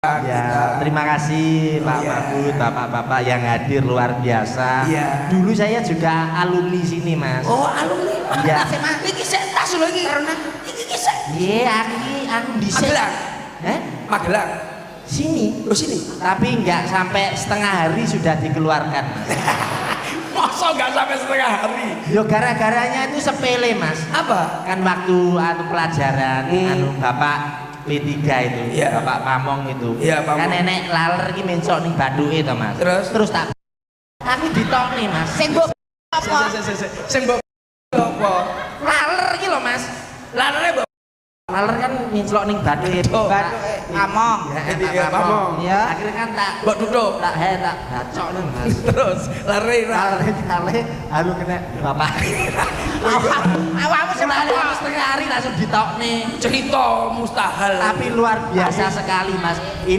Ya, terima kasih Pak Mahfud, bapak-bapak yang hadir luar biasa. Dulu saya juga alumni sini, Mas. Oh, alumni. Iya. Iki sik tas lho iki karena iki sik. Iya, aku dhisik. Magelang. Magelang. Sini. Oh, sini. Tapi nggak sampai setengah hari sudah dikeluarkan. Masa nggak sampai setengah hari? Yo gara-garanya itu sepele, Mas. Apa? Kan waktu pelajaran Bapak P3 itu, Bapak Pamong itu. Iya, Pamong. Kan nenek laler iki mencok ning bathuke to, Mas. Terus tak aku ditokne, Mas. Sing mbok apa? Sing mbok apa? Laler iki lho, Mas. Lalere mbok Laler kan mencok ning bathuke. Bathuke Pamong. Iya, Pamong. Ya. Akhirnya kan tak mbok tutuk. Tak bacok nih, Mas. Terus lalere aku kena bapak. Awakmu Setelah setengah hari langsung ditokne. cerita mustahil. Tapi luar biasa sekali, Mas. Ini